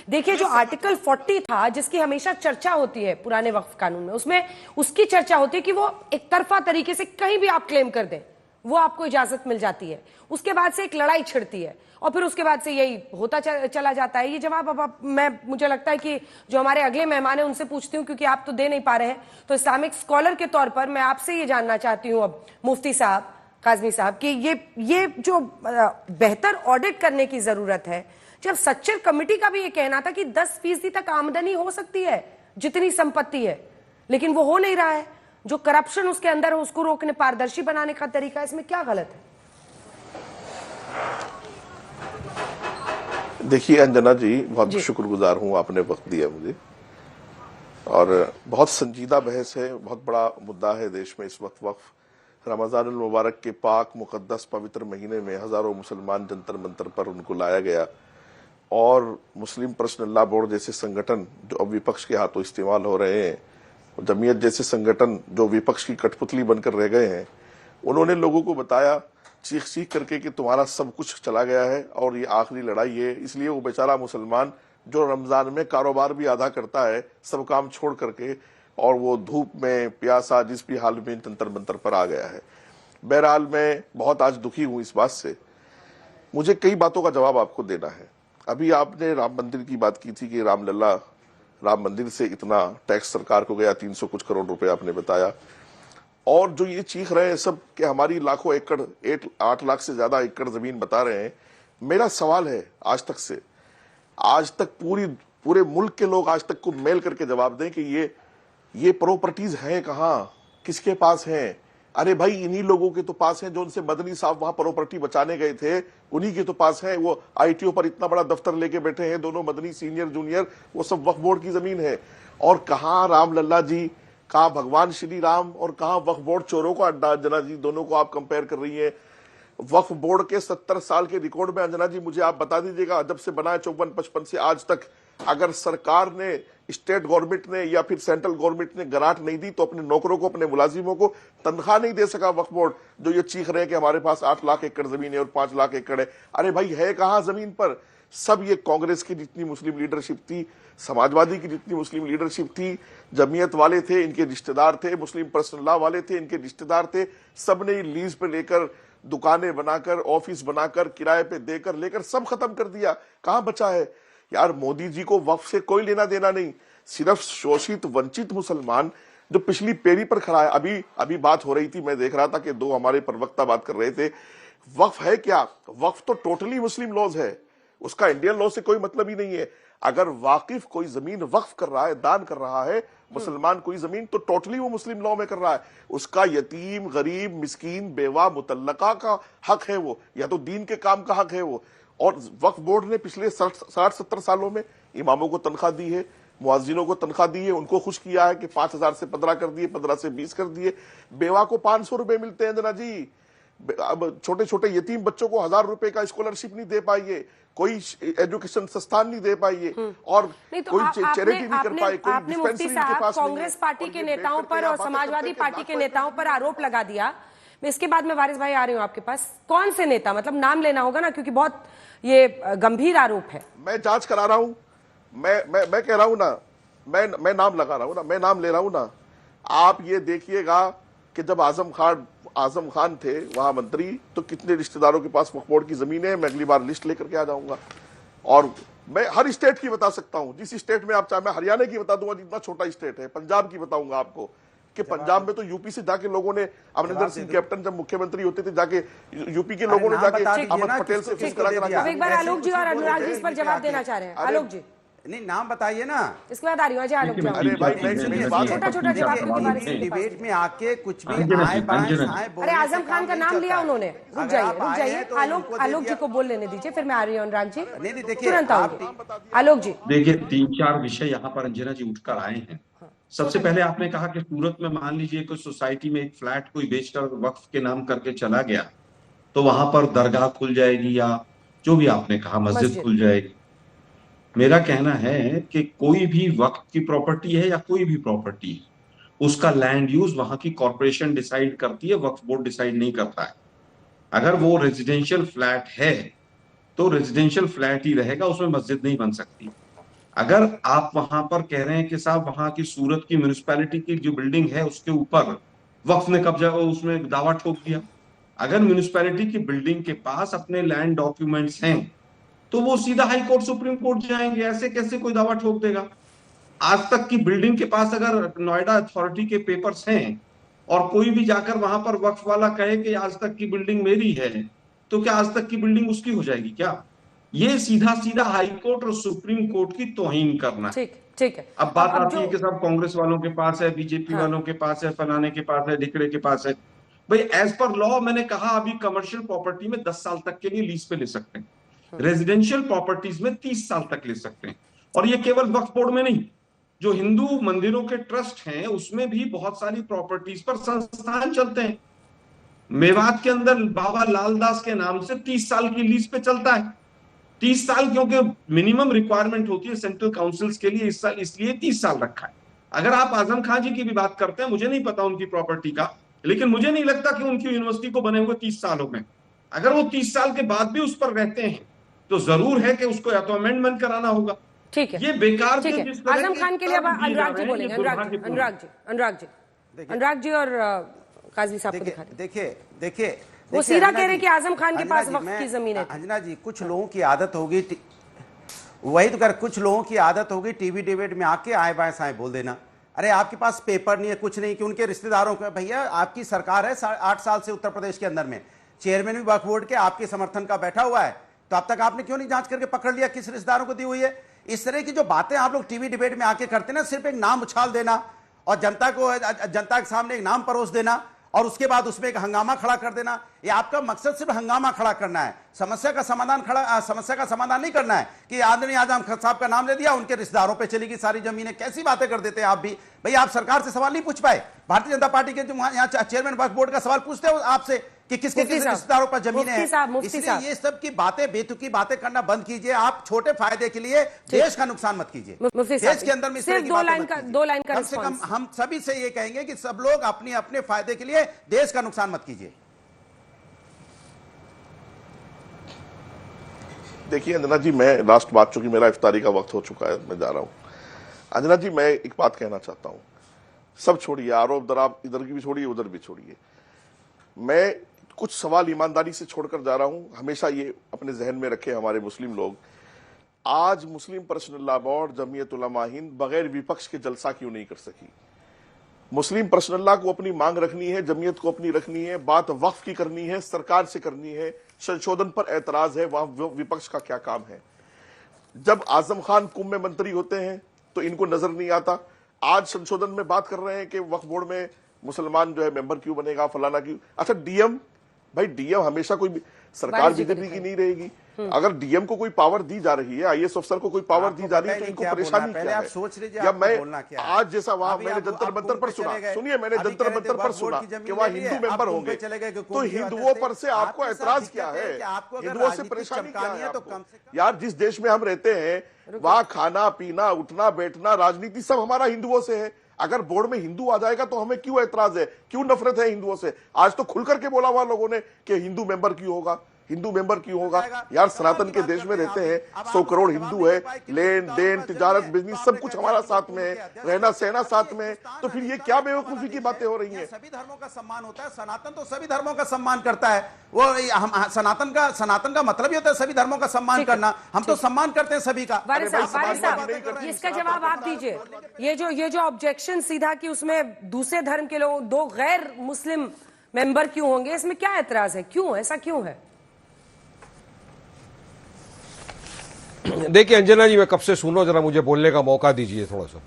देखिए, जो आर्टिकल 40 था, जिसकी हमेशा चर्चा होती है पुराने वक्फ कानून में, उसमें उसकी चर्चा होती है कि वो एक तरफा तरीके से कहीं भी आप क्लेम कर दें, वो आपको इजाजत मिल जाती है। उसके बाद से एक लड़ाई छिड़ती है और फिर उसके बाद से यही होता चला जाता है। ये जवाब अब मुझे लगता है कि जो हमारे अगले मेहमान है उनसे पूछती हूँ, क्योंकि आप तो दे नहीं पा रहे हैं। तो इस्लामिक स्कॉलर के तौर पर मैं आपसे ये जानना चाहती हूँ अब, मुफ्ती साहब, काज़मी साहब, कि ये जो बेहतर ऑडिट करने की जरूरत है, जब सच्चर कमेटी का भी ये कहना था कि 10% तक आमदनी हो सकती है जितनी संपत्ति है, लेकिन वो हो नहीं रहा है। जो करप्शन उसके अंदर है उसको रोकने, पारदर्शी बनाने का तरीका, इसमें क्या गलत है? देखिए अंजना जी, बहुत शुक्रगुजार हूं, आपने वक्त दिया मुझे। और बहुत संजीदा बहस है, बहुत बड़ा मुद्दा है देश में इस वक्त। वक्फ रमजानुल मुबारक के पाक मुकद्दस पवित्र महीने में हजारों मुसलमान जंतर मंतर पर उनको लाया गया और मुस्लिम पर्सनल लॉ बोर्ड जैसे संगठन जो अब विपक्ष के हाथों इस्तेमाल हो रहे हैं, जमीयत जैसे संगठन जो विपक्ष की कठपुतली बनकर रह गए हैं, उन्होंने लोगों को बताया चीख चीख करके कि तुम्हारा सब कुछ चला गया है और ये आखिरी लड़ाई है। इसलिए वो बेचारा मुसलमान जो रमजान में कारोबार भी आधा करता है, सब काम छोड़ करके, और वो धूप में प्यासा जिस भी हाल में जंतर मंतर पर आ गया है। बहरहाल मैं बहुत आज दुखी हूं इस बात से। मुझे कई बातों का जवाब आपको देना है। अभी आपने राम मंदिर की बात की थी कि रामलला, राम मंदिर से इतना टैक्स सरकार को गया, 300 कुछ करोड़ रुपए आपने बताया। और जो ये चीख रहे हैं सब कि हमारी लाखों एकड़, 8 लाख से ज्यादा एकड़ जमीन बता रहे हैं। मेरा सवाल है आज तक पूरे मुल्क के लोग आज तक को मेल करके जवाब दें कि ये प्रॉपर्टीज हैं कहाँ, किसके पास हैं? अरे भाई, इन्हीं लोगों के तो पास है जो उनसे मदनी साहब वहां प्रॉपर्टी बचाने गए थे, उन्हीं के तो पास है। वो आईटीओ पर इतना बड़ा दफ्तर लेके बैठे हैं, दोनों मदनी सीनियर जूनियर, वो सब वक्फ बोर्ड की जमीन है। और कहाँ राम लल्ला जी, कहाँ भगवान श्री राम, और कहाँ वक्फ बोर्ड चोरों का अड्डा? अंजना जी, दोनों को आप कंपेयर कर रही है। वक्फ बोर्ड के 70 साल के रिकॉर्ड में अंजना जी मुझे आप बता दीजिएगा, जब से बना है 54-55 से आज तक, अगर सरकार ने, स्टेट गवर्नमेंट ने या फिर सेंट्रल गवर्नमेंट ने ग्रांट नहीं दी तो अपने नौकरों को, अपने मुलाजिमों को तनख्वाह नहीं दे सका वक्फ बोर्ड, जो ये चीख रहे हैं कि हमारे पास 8 लाख एकड़ जमीन है और 5 लाख एकड़ है। अरे भाई, है कहां जमीन पर? सब ये कांग्रेस की जितनी मुस्लिम लीडरशिप थी, समाजवादी की जितनी मुस्लिम लीडरशिप थी, जमीयत वाले थे, इनके रिश्तेदार थे, मुस्लिम पर्सनल लॉ वाले थे, इनके रिश्तेदार थे, सबने लीज पे लेकर, दुकानें बनाकर, ऑफिस बनाकर, किराए पे देकर लेकर सब खत्म कर दिया। कहां बचा है यार? मोदी जी को वक्फ से कोई लेना देना नहीं, सिर्फ शोषित वंचित मुसलमान जो पिछली पेरी पर खड़ा है। अभी बात हो रही थी, मैं देख रहा था कि 2 हमारे प्रवक्ता बात कर रहे थे। वक्फ है क्या? वक्फ तो टोटली मुस्लिम लॉज है, उसका इंडियन लॉ से कोई मतलब ही नहीं है। अगर वाकिफ कोई जमीन वक्फ कर रहा है, दान कर रहा है मुसलमान कोई जमीन, तो टोटली वो मुस्लिम लॉ में कर रहा है। उसका यतीम, गरीब, मिस्कीन, बेवा, मुतल्लका का हक है वो, या तो दीन के काम का हक है वो। और वक्फ बोर्ड ने पिछले 60-70 सालों में इमामों को तनख्वाह दी है, मुअज्जिनों को तनख्वाह दी है, उनको खुश किया है कि 5,000 से 15 कर दिए, 15 से 20 कर दिए। बेवा को 500 रुपए मिलते हैं जना जी। अब छोटे छोटे यतीम बच्चों को 1000 रुपए का स्कॉलरशिप नहीं दे पाइए, कोई एजुकेशन संस्थान नहीं दे पाइए, और तो कोई चैरिटी नहीं कर पाए, कोई मुफ्ती साहब कांग्रेस पार्टी के नेताओं पर और समाजवादी पार्टी के नेताओं पर आरोप लगा दिया। इसके बाद में वारिस भाई आ रही हूं आपके पास। कौन से नेता, मतलब नाम लेना होगा ना, क्योंकि बहुत ये गंभीर आरोप है। मैं जांच करा रहा हूं, मैं कह रहा हूं ना, मैं नाम लगा रहा हूं ना, मैं नाम ले रहा हूं ना। आप ये देखिएगा कि जब आजम खान थे वहां मंत्री, तो कितने रिश्तेदारों के पास वक्फ बोर्ड की जमीन है। मैं अगली बार लिस्ट लेकर के आ जाऊंगा, और मैं हर स्टेट की बता सकता हूं, जिस स्टेट में आप चाहे। मैं हरियाणा की बता दूंगा, जितना छोटा स्टेट है। पंजाब की बताऊंगा आपको कि पंजाब में तो यूपी से जाके लोगों ने, अमरिंदर सिंह कैप्टन जब मुख्यमंत्री होते थे, जाके यूपी के लोगों ने जाके अहमद पटेल से फीस करा कर। एक बार आलोक जी और अनुराग जी इस पर जवाब देना चाह रहे हैं। आलोक जी, नहीं, नाम बताइए ना, इसके बाद आ रही हूँ। आलोक जी, छोटा जवाब डिबेट में आके कुछ भी आए बाएं। अरे आजम खान का नाम लिया उन्होंने, रुक जाइए। आलोक जी को बोल लेने दीजिए, फिर मैं आ रही हूँ अनुराग जी। नहीं, देखिए तुरंत आऊंगी। आलोक जी, देखिए 3-4 विषय यहाँ पर अंजना जी उठकर आए हैं। सबसे पहले आपने कहा कि सूरत में मान लीजिए कोई सोसाइटी में एक फ्लैट कोई बेचकर वक्फ के नाम करके चला गया, तो वहां पर दरगाह खुल जाएगी, या जो भी आपने कहा मस्जिद खुल जाएगी। मेरा कहना है कि कोई भी वक्फ की प्रॉपर्टी है या कोई भी प्रॉपर्टी है, उसका लैंड यूज वहां की कॉर्पोरेशन डिसाइड करती है, वक्फ बोर्ड डिसाइड नहीं करता है। अगर वो रेजिडेंशियल फ्लैट है तो रेजिडेंशियल फ्लैट ही रहेगा, उसमें मस्जिद नहीं बन सकती। अगर आप वहां पर कह रहे हैं कि साहब वहां की सूरत की म्युनिसिपैलिटी की जो बिल्डिंग है उसके ऊपर वक्फ ने कब्जा, उसमें दावा ठोक दिया, अगर म्युनिसिपैलिटी की बिल्डिंग के पास अपने लैंड डॉक्यूमेंट्स हैं तो वो सीधा हाई कोर्ट सुप्रीम कोर्ट जाएंगे। ऐसे कैसे कोई दावा ठोक देगा? आज तक की बिल्डिंग के पास अगर नोएडा अथॉरिटी के पेपर्स हैं और कोई भी जाकर वहां पर वक्फ वाला कहे कि आज तक की बिल्डिंग मेरी है, तो क्या आज तक की बिल्डिंग उसकी हो जाएगी क्या? ये सीधा सीधा हाई कोर्ट और सुप्रीम कोर्ट की तौहीन करना है। ठीक है। अब बात आती है कि साहब कांग्रेस वालों के पास है, बीजेपी वालों के पास है, फलाने के पास है, ढिकड़े के पास है। भाई एज पर लॉ मैंने कहा अभी कमर्शियल प्रॉपर्टी में 10 साल तक के लिए लीज पे ले सकते हैं, रेजिडेंशियल प्रॉपर्टीज में 30 साल तक ले सकते हैं। और ये केवल वक्फ बोर्ड में नहीं, जो हिंदू मंदिरों के ट्रस्ट हैं उसमें भी बहुत सारी प्रॉपर्टीज पर संस्थान चलते हैं। मेवात के अंदर बाबा लालदास के नाम से 30 साल की लीज पे चलता है। 30 साल क्योंकि मिनिमम रिक्वायरमेंट होती है सेंट्रल काउंसिल्स के लिए, इस साल इसलिए 30 साल रखा है। अगर आप आजम खान जी की भी बात करते हैं, मुझे नहीं पता उनकी प्रॉपर्टी का, लेकिन मुझे नहीं लगता कि उनकी यूनिवर्सिटी को बने हुए 30 साल हो गए। अगर वो 30 साल के बाद भी उस पर रहते हैं तो जरूर है कि उसको या तो अमेंडमेंट कराना होगा। ठीक है, ये बेकार ठीक है। आजम खान के लिए अब अनुराग जी बोलेंगे। अनुराग जी और काजी साहब को दिखा दीजिए। देखिए वो सीधा कह रहे हैं कि आजम खान के पास वक्त की जमीन है। अंजना जी, कुछ लोगों की आदत होगी, वही तो कर, कुछ लोगों की आदत होगी टीवी डिबेट में आके आए बाएं साएं बोल देना। अरे आपके पास पेपर नहीं है, कुछ नहीं, कि उनके रिश्तेदारों का, भैया आपकी सरकार है 8 साल से उत्तर प्रदेश के अंदर में, चेयरमैन भी वक्फ बोर्ड के आपके समर्थन का बैठा हुआ है, तो अब तक आपने क्यों नहीं जांच करके पकड़ लिया किस रिश्तेदारों को दी हुई है? इस तरह की जो बातें आप लोग टीवी डिबेट में आके करते ना, सिर्फ एक नाम उछाल देना और जनता के सामने एक नाम परोस देना और उसके बाद उसमें एक हंगामा खड़ा कर देना, ये आपका मकसद सिर्फ हंगामा खड़ा करना है, समस्या का समाधान नहीं करना है। कि आदरणीय आजम खान साहब का नाम ले दिया, उनके रिश्तेदारों पे चली गई सारी जमीनें, कैसी बातें कर देते हैं आप भी। भाई आप सरकार से सवाल नहीं पूछ पाए? भारतीय जनता पार्टी के जो यहाँ चेयरमैन वक्फ बोर्ड का सवाल पूछते हो आपसे कि किसके रिश्तेदारों पर जमीनें हैं? इसलिए ये सब की बातें, बेतुकी बातें करना बंद कीजिए। आप छोटे फायदे के लिए देश का नुकसान मत कीजिए। देश के अंदर में सिर्फ दो लाइन का कम से कम हम सभी से ये कहेंगे कि सब लोग अपने अपने फायदे के लिए देश का नुकसान मत कीजिए। देखिए अंजना जी, मैं लास्ट बात, चूंकि मेरा इफ्तारी का वक्त हो चुका है, मैं जा रहा हूं। अंजना जी, मैं एक बात कहना चाहता हूं, सब छोड़िए, आरोप दराब इधर की भी छोड़िए, उधर भी छोड़िए। मैं कुछ सवाल ईमानदारी से छोड़कर जा रहा हूं। हमेशा ये अपने जहन में रखे हमारे मुस्लिम लोग, आज मुस्लिम personal law board, Jamiat Ulama Hind बगैर विपक्ष के जलसा क्यों नहीं कर सकी? मुस्लिम पर्सनल लॉ को अपनी मांग रखनी है, जमीयत को अपनी रखनी है, बात वक्फ की करनी है, सरकार से करनी है, संशोधन पर एतराज है, वहां विपक्ष का क्या काम है? जब आजम खान कुंभ में मंत्री होते हैं तो इनको नजर नहीं आता। आज संशोधन में बात कर रहे हैं कि वक्फ बोर्ड में मुसलमान जो है मेंबर क्यों बनेगा, फलाना क्यों। अच्छा डीएम, भाई डीएम हमेशा कोई सरकार बीजेपी की नहीं रहेगी। अगर डीएम को कोई पावर दी जा रही है, आईएएस अफसर को कोई पावर दी जा रही है, तो इनको परेशानी क्या है? सोच लीजिए, या मैं आज जैसा वहां मैंने जंतर मंतर पर सुना, सुनिए, मैंने जंतर मंतर पर सुना कि वहां हिंदू मेंबर होंगे, तो हिंदुओं पर से आपको ऐतराज क्या है? हिंदुओं से परेशानी क्या है आपको? यार जिस देश में हम रहते हैं वहां खाना पीना, उठना बैठना, राजनीति सब हमारा हिंदुओं से है। अगर बोर्ड में हिंदू आ जाएगा तो हमें क्यों ऐतराज है, क्यों नफरत है हिंदुओं से? आज तो खुल करके बोला हुआ लोगों ने कि हिंदू मेंबर क्यों होगा, हिंदू मेंबर क्यों होगा। यार सनातन के देश में रहते हैं, 100 करोड़ हिंदू है, लेन देन तिजारत बिजनेस सब कुछ हमारा साथ में है, रहना सहना साथ में है, तो फिर ये क्या बेवकूफी की बातें हो रही हैं? सभी धर्मों का सम्मान होता है, सनातन तो सभी धर्मों का सम्मान करता है। वो हम सनातन का मतलब ही होता है सभी धर्मों का सम्मान करना। हम तो सम्मान करते हैं सभी का। इसका जवाब आप दीजिए। ये जो ऑब्जेक्शन सीधा कि उसमें दूसरे धर्म के लोग, 2 गैर मुस्लिम मेंबर क्यों होंगे, इसमें क्या एतराज है? क्यों ऐसा क्यों है? देखिए अंजना जी, मैं कब से सुन रहा हूं, जरा मुझे बोलने का मौका दीजिए थोड़ा सा।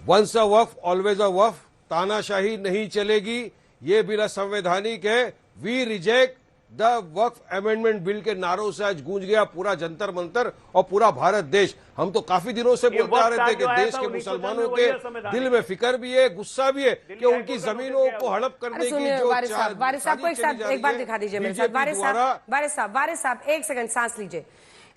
Once a Waqf always a वक्फ, तानाशाही नहीं चलेगी, ये बिल असंवैधानिक है। We reject the Waqf amendment bill के नारों से आज गूंज गया पूरा जंतर मंतर और पूरा भारत देश। हम तो काफी दिनों से बोलते आ रहे थे कि देश के मुसलमानों के दिल में फिक्र भी है, गुस्सा भी है कि उनकी जमीनों को हड़प करने की जो वारिस साहब को एक बार दिखा दीजिए मेरे साथ। वारिस साहब एक सेकंड सांस लीजिए।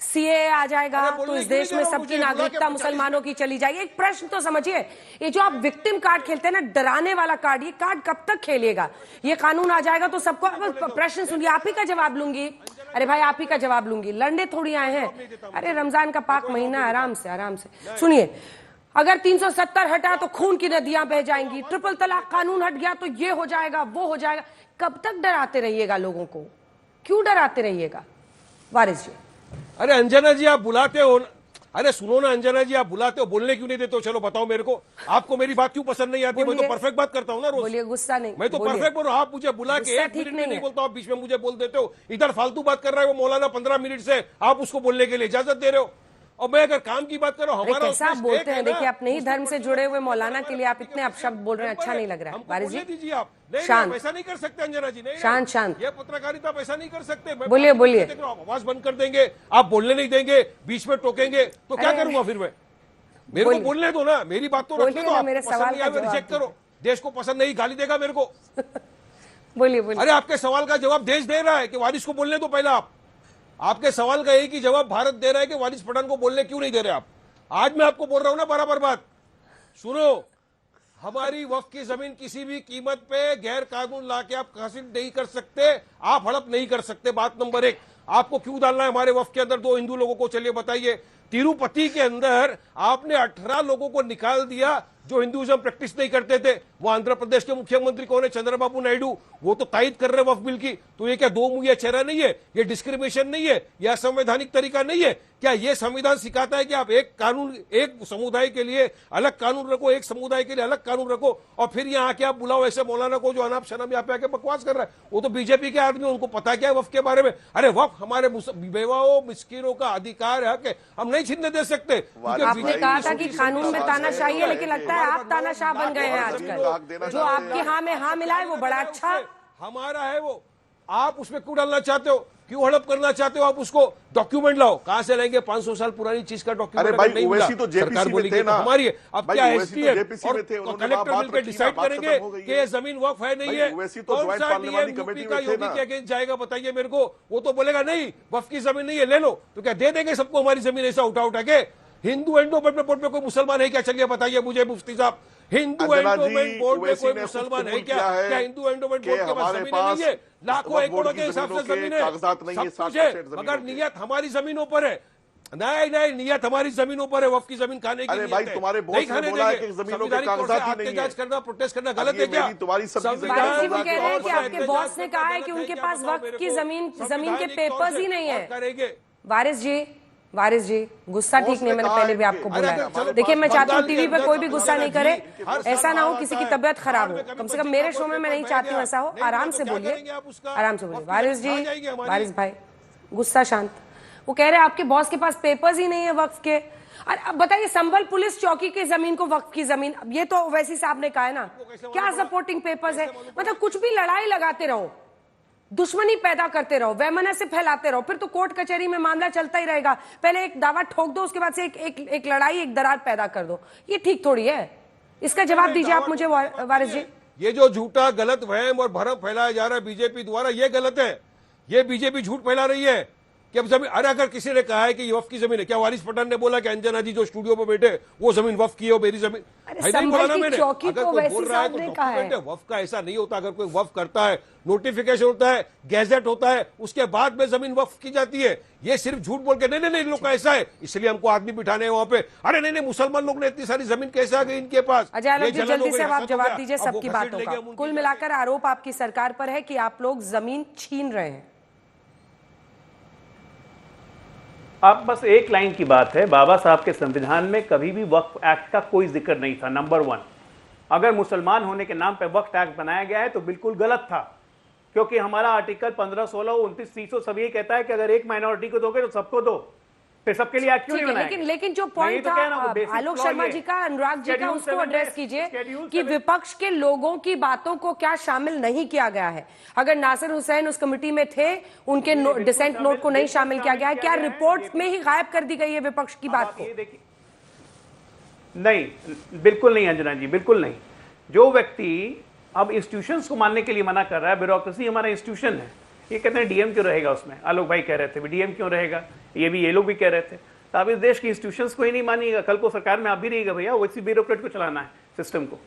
सीए आ जाएगा तो इस देश में सबकी नागरिकता मुसलमानों की चली जाएगी। एक प्रश्न तो समझिए, ये जो आप विक्टिम कार्ड खेलते हैं ना, डराने वाला कार्ड, ये कार्ड कब तक खेलिएगा? ये कानून आ जाएगा तो सबको, प्रश्न सुनिए, आप ही का जवाब लूंगी। अरे भाई आप ही का जवाब लूंगी, लड़ने थोड़ी आए हैं। अरे रमजान का पाक महीना, आराम से आराम से सुनिए। अगर 370 हटा तो खून की नदियां बह जाएंगी, ट्रिपल तलाक कानून हट गया तो ये हो जाएगा वो हो जाएगा। कब तक डराते रहिएगा लोगों को, क्यों डराते रहिएगा वारिस जी? अरे अंजना जी आप बुलाते हो, अरे सुनो ना अंजना जी, आप बुलाते हो, बोलने क्यों नहीं देते हो? चलो बताओ मेरे को, आपको मेरी बात क्यों पसंद नहीं आती? मैं तो परफेक्ट बात करता हूँ ना रोज। बोलिए, गुस्सा नहीं, मैं तो परफेक्ट बोल रहा हूँ। आप मुझे बुला के 1 मिनट में नहीं बोलता, आप बीच में मुझे बोल देते हो। इधर फालतू बात कर रहा है वो मौलाना 15 मिनट से, आप उसको बोलने के लिए इजाजत दे रहे हो। और मैं अगर काम की बात कर रहा हूँ, हमारा कैसा आप बोलते हैं? देखिए अपने ही धर्म से जुड़े हुए मौलाना के लिए आप इतने अपशब्द बोल रहे हैं, अच्छा नहीं लग रहा है वारिस जी। दीजिए आप, नहीं शांत, ऐसा नहीं कर सकते अंजना जी, नहीं शांत शांत, ये पत्रकारिता आप ऐसा नहीं कर सकते। बोलिए बोलिए। आप आवाज बंद कर देंगे, आप बोलने नहीं देंगे, बीच में टोकेंगे तो क्या करूंगा फिर मैं? मेरे को बोलने दो ना, मेरी बात तो रखने दो। मेरे सवाल का जवाब रिजेक्ट करो, देश को पसंद नहीं, गाली देगा मेरे को। बोलिए बोलिए। अरे आपके सवाल का जवाब देश दे रहा है कि वारिस को बोलने दो पहले। आप आपके सवाल का एक ही जवाब भारत दे रहा है कि वारिस पठान को बोलने क्यों नहीं दे रहे आप। आज मैं आपको बोल रहा हूं ना बराबर बात, सुनो। हमारी वक्फ की जमीन किसी भी कीमत पे गैर कानून लाके आप हासिल नहीं कर सकते, आप हड़प नहीं कर सकते। बात नंबर 1, आपको क्यों डालना है हमारे वक्फ के अंदर 2 हिंदू लोगों को? चलिए बताइए। तिरुपति के अंदर आपने 18 लोगों को निकाल दिया जो हिंदुइज्म प्रैक्टिस नहीं करते थे। वो आंध्र प्रदेश के मुख्यमंत्री कौन है? चंद्रबाबू नायडू। वो तो तायद कर रहे वक्फ बिल की। तो ये क्या 2 मुंह चेहरा नहीं है? ये डिस्क्रिमिनेशन नहीं है? यह संवैधानिक तरीका नहीं है? क्या ये संविधान सिखाता है कि आप एक कानून एक समुदाय के लिए अलग कानून रखो, एक समुदाय के लिए अलग कानून रखो, और फिर यहाँ आके आप बुलाओ ऐसे मौलाना को जो अनाप शनाप यहाँ पे आके बकवास कर रहा है? वो तो बीजेपी के आदमी, उनको पता क्या है वक्फ के बारे में? अरे वक्फ हमारे बेवाओं मिस्किनों का अधिकार है, हम नहीं छीनने दे सकते। आपने कहा था कि कानून में तानाशाही है, लेकिन लगता है आप तानाशाह बन गए हैं आजकल। जो आपकी हाँ में हाँ मिला है वो बड़ा अच्छा हमारा है, वो आप उसमें क्यों डालना चाहते हो? क्यों हड़प करना चाहते हो? आप उसको डॉक्यूमेंट लाओ। कहाँ से लेंगे 500 साल पुरानी चीज का डॉक्यूमेंट? अरे भाई ओवैसी तो जेपीसी में थे ना, हमारी है। अब क्या एसडीएम और कलेक्टर कलेक्टर मिलकर डिसाइड करेंगे कि ये जमीन वक्फ है नहीं है? कौन सा डीएम यूपी का योगी के अगेंस्ट जाएगा बताइए मेरे को? वो तो बोलेगा नहीं वक्फ की जमीन नहीं है, ले लो। तो क्या दे देंगे सबको हमारी जमीन ऐसा उठा उठा के? हिंदू एंडोमेंट बोर्ड में कोई मुसलमान है क्या? चलिए बताइए मुझे मुफ्ती साहब, हिंदू एंडोमेंट बोर्ड में कोई मुसलमान है क्या? क्या हिंदू एंडोमेंट बोर्ड के पास जमीन नहीं है? लाखों एकड़ों के हिसाब से जमीन है, सब कुछ है, मगर नियत हमारी जमीनों पर है। नहीं नहीं, नियत हमारी जमीनों पर है, वक्फ की जमीन खाने की। अरे भाई तुम्हारे बॉस ने बोला है कि जमीनों के कागजात ही नहीं है। जांच करना, प्रोटेस्ट करना गलत है क्या? तुम्हारी वारिस जी वो कह रहे हैं कि आपके बॉस ने कहा है कि उनके पास वक्फ की जमीन के पेपर्स ही नहीं है। वारिस जी गुस्सा ठीक नहीं है, मैंने पहले भी आपको बोला है। देखिए मैं चाहती हूँ टीवी पे कोई भी गुस्सा नहीं करे, ऐसा ना हो किसी की तबियत खराब हो। कम से कम मेरे शो में मैं नहीं चाहती हूँ ऐसा हो। आराम से बोलिए, आराम से बोलिए वारिस जी। वारिस भाई गुस्सा शांत। वो कह रहे हैं आपके बॉस के पास पेपर्स ही नहीं है वक्फ के। और अब बताइए संभल पुलिस चौकी की जमीन को वक्फ की जमीन, ये तो वैसी साहब ने कहा है ना, क्या सपोर्टिंग पेपर्स है? मतलब कुछ भी लड़ाई लगाते रहो, दुश्मनी पैदा करते रहो, वैमनस्य फैलाते रहो, फिर तो कोर्ट कचहरी में मामला चलता ही रहेगा। पहले एक दावा ठोक दो, उसके बाद से एक लड़ाई, एक दरार पैदा कर दो। ये ठीक थोड़ी है। इसका जवाब दीजिए आप मुझे वारिस जी। ये जो झूठा गलत वहम और भरम फैलाया जा रहा है बीजेपी द्वारा, ये गलत है। ये बीजेपी झूठ फैला रही है कि अब जमीन, अरे अगर किसी ने कहा है कि ये वक्फ की जमीन है, क्या वारिस पठान ने बोला कि अंजना जी जो स्टूडियो पे बैठे वो जमीन वक्फ की है, मेरी जमीन नहीं बोला ना मैंने? अगर कोई बोल रहा है तो डॉक्यूमेंट है। वक्फ का ऐसा नहीं होता। अगर कोई वक्फ करता है, नोटिफिकेशन होता है, गैजेट होता है, उसके बाद में जमीन वक्फ की जाती है। ये सिर्फ झूठ बोल के नहीं नहीं लोग का ऐसा है इसलिए हमको आदमी बिठाने हैं वहां पे। अरे नहीं नहीं, मुसलमान लोग ने इतनी सारी जमीन कैसे आ गई इनके पास? अजय जल्दी से आप जवाब दीजिए सबकी बातों का। कुल मिलाकर आरोप आपकी सरकार पर है कि आप लोग जमीन छीन रहे हैं। आप बस एक लाइन की बात है, बाबा साहब के संविधान में कभी भी वक्फ एक्ट का कोई जिक्र नहीं था। नंबर 1, अगर मुसलमान होने के नाम पे वक्फ एक्ट बनाया गया है तो बिल्कुल गलत था, क्योंकि हमारा आर्टिकल 15, 16, 29, 300 सब ये कहता है कि अगर एक माइनॉरिटी को दोगे तो सबको दो। फिर सबके लिए एक्ट क्यों नहीं बनाया? लेकिन जो पॉइंट था आलोक शर्मा जी का, अनुराग जी का, उसको एड्रेस कीजिए कि विपक्ष के लोगों की बातों को क्या शामिल नहीं किया गया है। अगर नासिर हुसैन उस कमेटी में थे, उनके डिसेंट नोट को नहीं शामिल किया गया है, क्या रिपोर्ट में ही गायब कर दी गई है विपक्ष की बात को? नहीं, बिल्कुल नहीं अंजना जी, बिल्कुल नहीं। जो व्यक्ति अब इंस्टीट्यूशंस को मानने के लिए मना कर रहा है, ब्यूरोक्रेसी हमारा इंस्टीट्यूशन है, ये कहते हैं डीएम क्यों रहेगा उसमें? आलोक भाई कह रहे थे डीएम क्यों रहेगा, ये लोग भी कह रहे थे। तो आप इस देश की इंस्टीट्यूशंस को ही नहीं मानिएगा, कल को सरकार में आप भी रहिएगा भैया, वैसी ब्यूरोक्रेट को चलाना है सिस्टम को।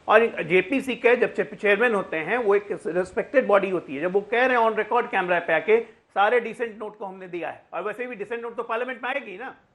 और जेपीसी के जब चेयरमैन होते हैं, वो एक रिस्पेक्टेड बॉडी होती है, जब वो कह रहे हैं ऑन रिकॉर्ड कैमरा पे आके सारे डिसेंट नोट को हमने दिया है, और वैसे भी डिसेंट नोट तो पार्लियामेंट में आएगी ना,